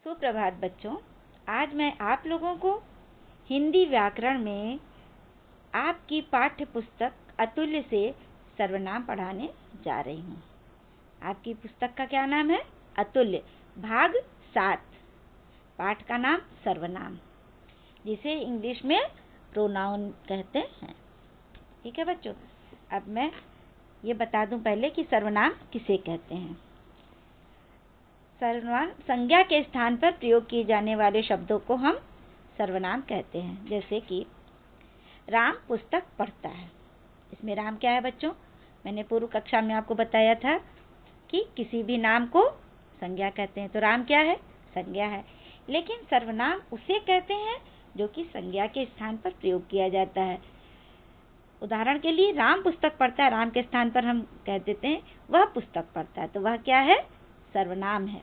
सुप्रभात बच्चों। आज मैं आप लोगों को हिंदी व्याकरण में आपकी पाठ्य पुस्तक अतुल्य से सर्वनाम पढ़ाने जा रही हूँ। आपकी पुस्तक का क्या नाम है? अतुल्य, भाग 7। पाठ का नाम सर्वनाम, जिसे इंग्लिश में प्रोनाउन कहते हैं। ठीक है बच्चों, अब मैं ये बता दूं पहले कि सर्वनाम किसे कहते हैं। सर्वनाम संज्ञा के स्थान पर प्रयोग किए जाने वाले शब्दों को हम सर्वनाम कहते हैं। जैसे कि राम पुस्तक पढ़ता है। इसमें राम क्या है बच्चों? मैंने पूर्व कक्षा में आपको बताया था कि किसी भी नाम को संज्ञा कहते हैं। तो राम क्या है? संज्ञा है। लेकिन सर्वनाम उसे कहते हैं जो कि संज्ञा के स्थान पर प्रयोग किया जाता है। उदाहरण के लिए राम पुस्तक पढ़ता है, राम के स्थान पर हम कह देते हैं वह पुस्तक पढ़ता है, तो वह क्या है? सर्वनाम है।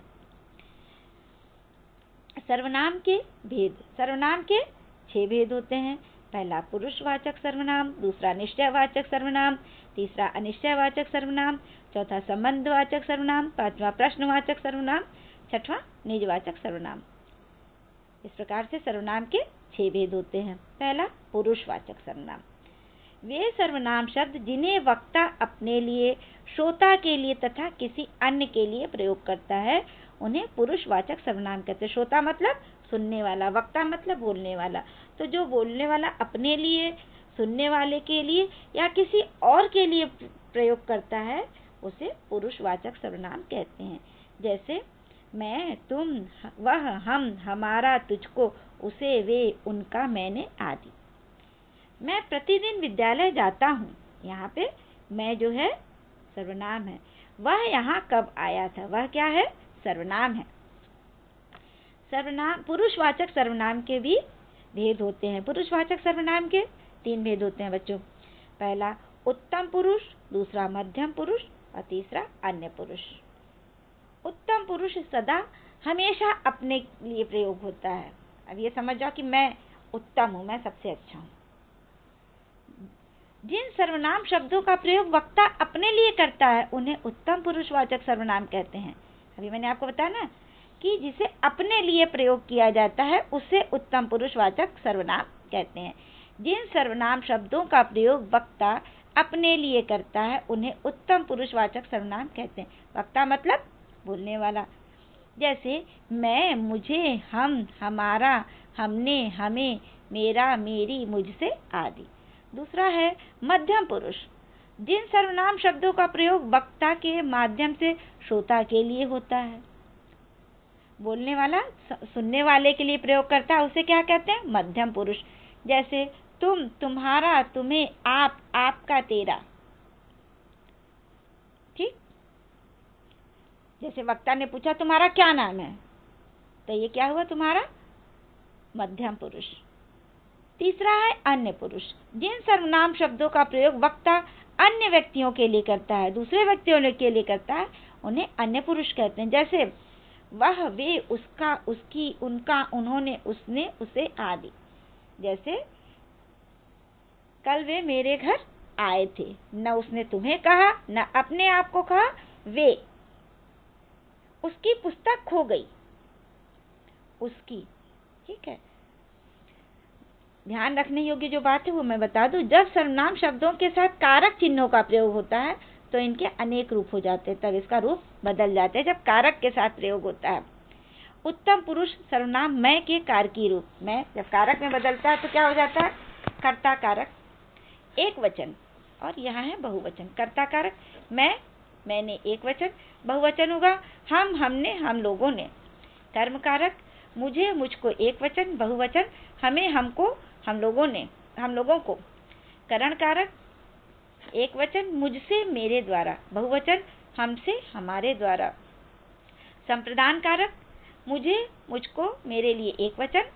सर्वनाम के भेद। सर्वनाम के 6 भेद होते हैं। पहला पुरुषवाचक सर्वनाम, दूसरा निश्चयवाचक सर्वनाम, तीसरा अनिश्चयवाचक सर्वनाम, चौथा संबंधवाचक सर्वनाम, पांचवा प्रश्नवाचक सर्वनाम, छठवां निजवाचक सर्वनाम। इस प्रकार से सर्वनाम के 6 भेद होते हैं। पहला पुरुषवाचक सर्वनाम। वे सर्वनाम शब्द जिन्हें वक्ता अपने लिए, श्रोता के लिए तथा किसी अन्य के लिए प्रयोग करता है, उन्हें पुरुषवाचक सर्वनाम कहते हैं। श्रोता मतलब सुनने वाला, वक्ता मतलब बोलने वाला। तो जो बोलने वाला अपने लिए, सुनने वाले के लिए या किसी और के लिए प्रयोग करता है, उसे पुरुषवाचक सर्वनाम कहते हैं। जैसे मैं, तुम, वह, हम, हमारा, तुझको, उसे, वे, उनका, मैंने आदि। मैं प्रतिदिन विद्यालय जाता हूँ। यहाँ पे मैं जो है सर्वनाम है। वह यहाँ कब आया था? वह क्या है? सर्वनाम है। सर्वनाम पुरुषवाचक सर्वनाम के भी भेद होते हैं। पुरुषवाचक सर्वनाम के 3 भेद होते हैं बच्चों। पहला उत्तम पुरुष, दूसरा मध्यम पुरुष और तीसरा अन्य पुरुष। उत्तम पुरुष सदा हमेशा अपने लिए प्रयोग होता है। अब ये समझ जाओ कि मैं उत्तम हूँ, मैं सबसे अच्छा हूँ। जिन सर्वनाम शब्दों का प्रयोग वक्ता अपने लिए करता है, उन्हें उत्तम पुरुषवाचक सर्वनाम कहते हैं। अभी मैंने आपको बताया ना कि जिसे अपने लिए प्रयोग किया जाता है, उसे उत्तम पुरुषवाचक सर्वनाम कहते हैं। जिन सर्वनाम शब्दों का प्रयोग वक्ता अपने लिए करता है, उन्हें उत्तम पुरुषवाचक सर्वनाम कहते हैं। वक्ता मतलब बोलने वाला। जैसे मैं, मुझे, हम, हमारा, हमने, हमें, मेरा, मेरी, मुझसे आदि। दूसरा है मध्यम पुरुष। जिन सर्वनाम शब्दों का प्रयोग वक्ता के माध्यम से श्रोता के लिए होता है, बोलने वाला सुनने वाले के लिए प्रयोग करता है, उसे क्या कहते हैं? मध्यम पुरुष। जैसे तुम, तुम्हारा, तुम्हें, आप, आपका, तेरा। ठीक। जैसे वक्ता ने पूछा तुम्हारा क्या नाम है, तो ये क्या हुआ? तुम्हारा मध्यम पुरुष। तीसरा है अन्य पुरुष। जिन सर्वनाम शब्दों का प्रयोग वक्ता अन्य व्यक्तियों के लिए करता है, दूसरे व्यक्तियों के लिए करता है, उन्हें अन्य पुरुष कहते हैं। जैसे वह, वे, उसका, उसकी, उनका, उन्होंने, उसने, उसे आदि। जैसे कल वे मेरे घर आए थे। न उसने तुम्हें कहा, न अपने आप को कहा। वे, उसकी पुस्तक खो गई, उसकी। ठीक है। ध्यान रखने योग्य जो बात है वो मैं बता दूं। जब सर्वनाम शब्दों के साथ कारक चिन्हों का प्रयोग होता है, तो इनके अनेक रूप हो जाते हैं, तब इसका रूप बदल जाता है जब कारक के साथ प्रयोग होता है। उत्तम पुरुष सर्वनाम मैं के कारकी रूप। मैं जब कारक में बदलता है तो क्या हो जाता है? कर्ता कारक, एक वचन, और यहाँ है बहुवचन। कर्ता कारक मैं, मैंने, एक वचन। बहुवचन होगा हम, हमने, हम लोगों ने। कर्म कारक मुझे, मुझको, एक वचन। बहुवचन हमें, हमको, हम लोगों ने, हम लोगों को। करण कारक एक वचन मुझसे, मेरे द्वारा। बहुवचन हमसे, हमारे द्वारा। संप्रदान कारक मुझे, मुझको, मेरे लिए, एक वचन।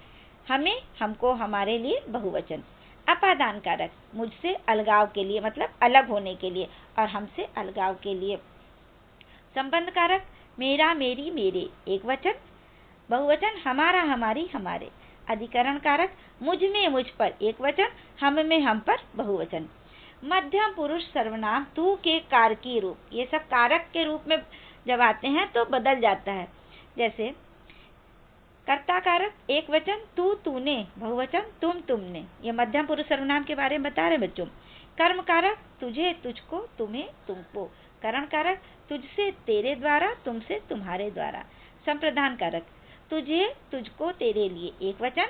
हमें, हमको, हमारे लिए, बहुवचन। अपादान कारक मुझसे अलगाव के लिए, मतलब अलग होने के लिए, और हमसे अलगाव के लिए। संबंध कारक मेरा, मेरी, मेरे, एक वचन। बहुवचन हमारा, हमारी, हमारे। अधिकरण कारक मुझ में, मुझ पर, एक वचन। हम में, हम पर, बहुवचन। मध्यम पुरुष सर्वनाम तू के कारकी रूप। ये सब कारक के रूप में जब आते हैं तो बदल जाता है। जैसे कर्ता कारक एक वचन तू तूने, बहुवचन तुम तुमने। ये मध्यम पुरुष सर्वनाम के बारे में बता रहे बच्चों। कर्म कारक तुझे तुझको तुम्हें तुमको। करण कारक तुझसे तेरे द्वारा तुमसे तुम्हारे द्वारा। संप्रदान कारक तुझे तुझको तेरे लिए एक वचन,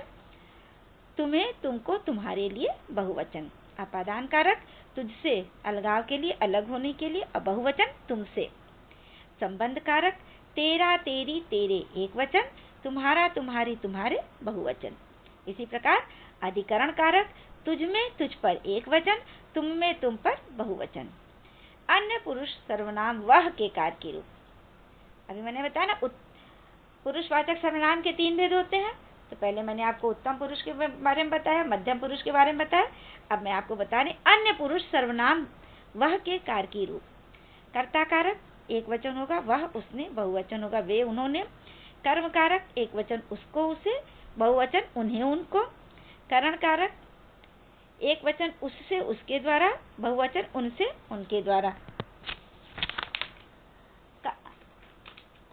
तुम्हें तुमको तुम्हारे लिए बहुवचन। अपादान कारक तुझसे अलगाव के लिए अलग होने के लिए बहुवचन तुमसे। संबंध कारक तेरा तेरी तेरे एक वचन, तुम्हारा तुम्हारी तुम्हारे बहुवचन। इसी प्रकार अधिकरण कारक तुझ में तुझ पर एक वचन, तुम में तुम पर बहुवचन। अन्य पुरुष सर्वनाम वह के कार के रूप। अभी मैंने बताया ना पुरुषवाचक सर्वनाम के 3 भेद होते हैं। तो पहले मैंने आपको उत्तम पुरुष के बारे में बताया, मध्यम पुरुष के बारे में बताया। अब मैं आपको बता रही अन्य पुरुष सर्वनाम वह के कार की रूप। कर्ता कारक एक वचन होगा वह उसने, बहुवचन होगा वे उन्होंने। कर्म कारक एक वचन उसको उसे, बहुवचन उन्हें उनको। करण कारक एक वचन उससे उसके द्वारा, बहुवचन उनसे उनके द्वारा।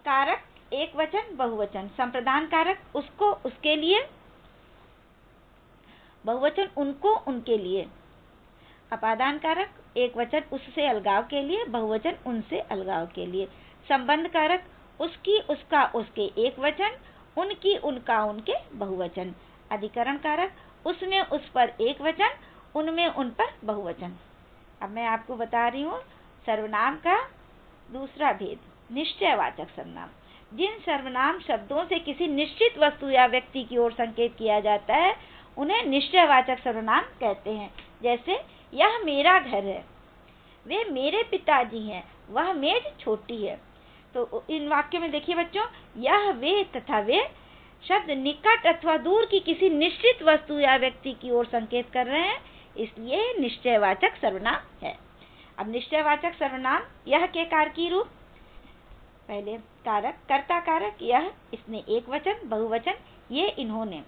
कारक एक वचन बहुवचन। संप्रदान कारक उसको उसके लिए, बहुवचन उनको उनके लिए। अपादान कारक एक वचन उससे अलगाव के लिए, बहुवचन उनसे अलगाव के लिए। संबंध कारक उसकी उसका उसके एक वचन, उनकी उनका उनके बहुवचन। अधिकरण कारक उसमें उस पर एक वचन, उनमें उन पर बहुवचन। अब मैं आपको बता रही हूँ सर्वनाम का दूसरा भेद, निश्चयवाचक सर्वनाम। जिन सर्वनाम शब्दों से किसी निश्चित वस्तु या व्यक्ति की ओर संकेत किया जाता है उन्हें निश्चयवाचक सर्वनाम कहते हैं। जैसे यह मेरा घर है, वे मेरे पिताजी हैं, वह मेज छोटी है। तो इन वाक्यों में देखिए बच्चों, यह वे तथा वे शब्द निकट अथवा दूर की किसी निश्चित वस्तु या व्यक्ति की ओर संकेत कर रहे हैं, इसलिए निश्चयवाचक सर्वनाम है। अब निश्चयवाचक सर्वनाम यह के कारकी रूप। पहले कारक कर्ता कारक यह, इसने एक वचन, बहुवचन ये इन्होंने।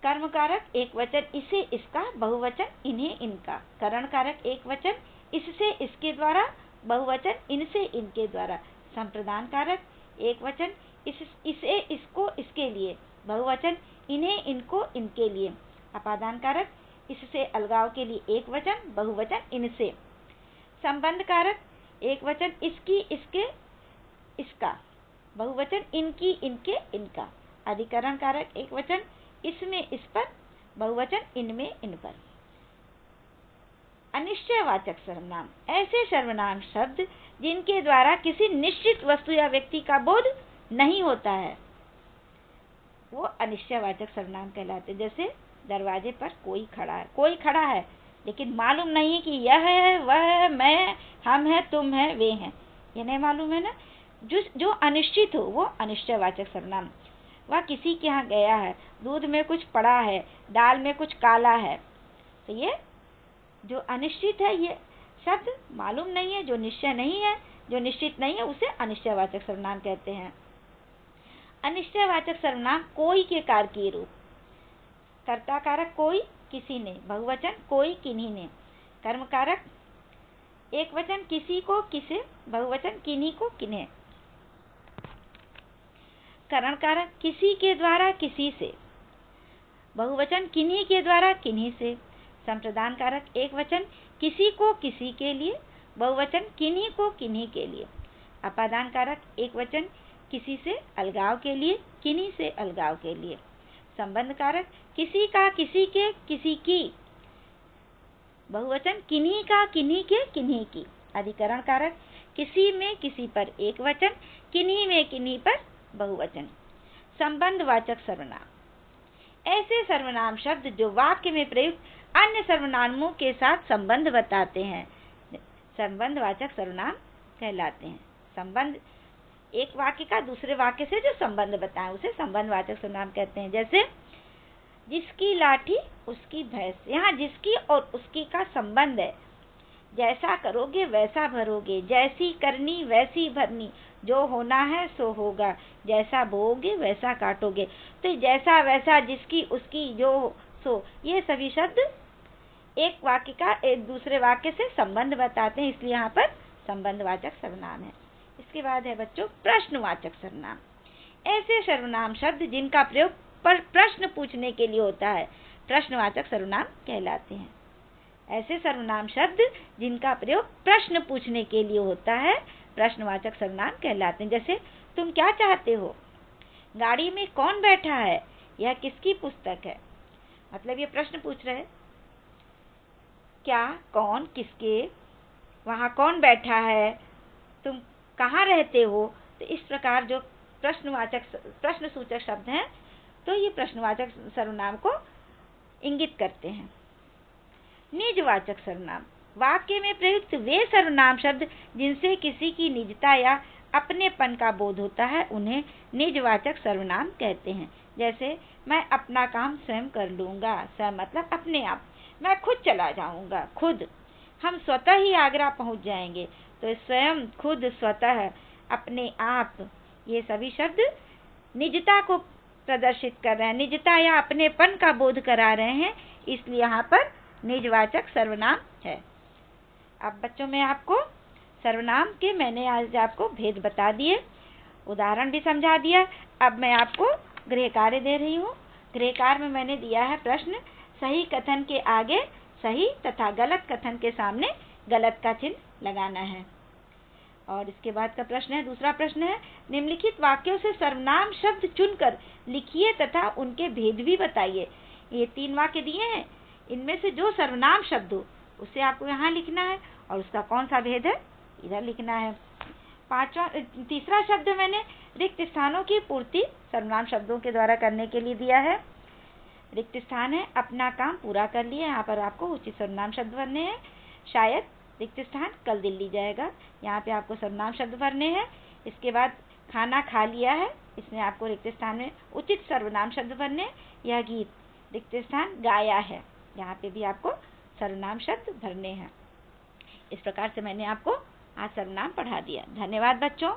कर्म कारक एक वचन इसे इसका, बहुवचन इन्हें इनका। करण कारक एक वचन इससे इसके द्वारा, बहुवचन इनसे इनके द्वारा। संप्रदान कारक एक वचन इसे इसको इसके लिए, बहुवचन इन्हें इनको इनके लिए। अपादान कारक इससे अलगाव के लिए एक वचन, बहुवचन इनसे। संबंध कारक एक वचन इसकी इसके इसका, बहुवचन इनकी इनके इनका। अधिकरण कारक एक वचन इसमें इस पर, बहुवचन इनमें इन पर। अनिश्चयवाचक सर्वनाम ऐसे सर्वनाम शब्द जिनके द्वारा किसी निश्चित वस्तु या व्यक्ति का बोध नहीं होता है वो अनिश्चयवाचक सर्वनाम कहलाते। जैसे दरवाजे पर कोई खड़ा है लेकिन मालूम नहीं कि यह है वह है, मैं, हम है, तुम है, वे हैं, ये नहीं मालूम है ना। जो अनिश्चित हो वो अनिश्चयवाचक सर्वनाम। वह किसी के यहाँ गया है, दूध में कुछ पड़ा है, दाल में कुछ काला है। तो ये जो अनिश्चित है ये शब्द मालूम नहीं है, जो निश्चय नहीं है, जो निश्चित नहीं है उसे अनिश्चयवाचक सर्वनाम कहते हैं। अनिश्चयवाचक सर्वनाम कोई के कारकीय रूप। कर्ता कारक कोई किसी ने, बहुवचन कोई किन्हीं ने। कर्म कारक एक वचन किसी को किसे, बहुवचन किन्हीं को किन्हें। करण कारक किसी के द्वारा किसी से, बहुवचन किन्हीं के द्वारा किन्हीं से। संप्रदान कारक एक वचन किसी को किसी के लिए, बहुवचन किन्हीं को किन्हीं के लिए। अपादान कारक एक वचन किसी से अलगाव के लिए, किन्हीं से अलगाव के लिए। संबंध कारक किसी का किसी के किसी की, बहुवचन किन्हीं का किन्हीं के किन्हीं की। अधिकरण कारक किसी में किसी पर एक वचन, किन्हीं में किन्हीं पर बहुवचन। संबंधवाचक सर्वनाम ऐसे सर्वनाम शब्द जो वाक्य में प्रयुक्त अन्य सर्वनामों के साथ संबंध बताते हैं संबंधवाचक सर्वनाम कहलाते हैं। संबंध एक वाक्य का दूसरे वाक्य से जो संबंध बताएं उसे संबंधवाचक सर्वनाम कहते हैं। जैसे जिसकी लाठी उसकी भैंस, यहाँ जिसकी और उसकी का संबंध है। जैसा करोगे वैसा भरोगे, जैसी करनी वैसी भरनी, जो होना है सो होगा, जैसा बोओगे वैसा काटोगे। तो जैसा वैसा जिसकी उसकी जो सो, ये सभी शब्द एक वाक्य का एक दूसरे वाक्य से संबंध बताते हैं, इसलिए यहाँ पर संबंधवाचक सर्वनाम है। इसके बाद है बच्चों प्रश्नवाचक सर्वनाम। ऐसे सर्वनाम शब्द जिनका प्रयोग प्रश्न पूछने के लिए होता है प्रश्नवाचक सर्वनाम कहलाते हैं। ऐसे सर्वनाम शब्द जिनका प्रयोग प्रश्न पूछने के लिए होता है प्रश्नवाचक सर्वनाम कहलाते हैं। जैसे तुम क्या चाहते हो, गाड़ी में कौन बैठा है, यह किसकी पुस्तक है। मतलब ये प्रश्न पूछ रहे हैं, क्या, कौन, किसके, वहाँ कौन बैठा है, तुम कहाँ रहते हो। तो इस प्रकार जो प्रश्न सूचक शब्द हैं तो ये प्रश्नवाचक सर्वनाम को इंगित करते हैं। निजवाचक सर्वनाम वाक्य में प्रयुक्त वे सर्वनाम शब्द जिनसे किसी की निजता या अपनेपन का बोध होता है उन्हें निजवाचक सर्वनाम कहते हैं। जैसे मैं अपना काम स्वयं कर लूँगा, स्वयं मतलब अपने आप, मैं खुद चला जाऊँगा, खुद, हम स्वतः ही आगरा पहुँच जाएंगे। तो स्वयं, खुद, स्वतः, अपने आप, ये सभी शब्द निजता को प्रदर्शित कर रहे हैं, निजता या अपनेपन का बोध करा रहे हैं, इसलिए यहाँ पर निजवाचक सर्वनाम है। अब बच्चों में आपको सर्वनाम के मैंने आज आपको भेद बता दिए, उदाहरण भी समझा दिया। अब मैं आपको गृह कार्य दे रही हूँ। गृह कार्य में मैंने दिया है प्रश्न, सही कथन के आगे सही तथा गलत कथन के सामने गलत का चिन्ह लगाना है। और इसके बाद का प्रश्न है, दूसरा प्रश्न है, निम्नलिखित वाक्यों से सर्वनाम शब्द चुनकर लिखिए तथा उनके भेद भी बताइए। ये 3 वाक्य दिए हैं, इनमें से जो सर्वनाम शब्द हो उसे आपको यहाँ लिखना है और उसका कौन सा भेद है इधर लिखना है। तीसरा शब्द मैंने रिक्त स्थानों की पूर्ति सर्वनाम शब्दों के द्वारा करने के लिए दिया है। रिक्त स्थान है, अपना काम पूरा कर लिया, यहाँ पर आपको उचित सर्वनाम शब्द भरने हैं। शायद रिक्त स्थान कल दिल्ली जाएगा, यहाँ पे आपको सर्वनाम शब्द भरने हैं। इसके बाद खाना खा लिया है, इसमें आपको रिक्त स्थान में उचित सर्वनाम शब्द भरने हैं। यह गीत, रिक्त स्थान गाया है, यहाँ पे भी आपको सर्वनाम शब्द भरने हैं। इस प्रकार से मैंने आपको आज सर्वनाम पढ़ा दिया। धन्यवाद बच्चों।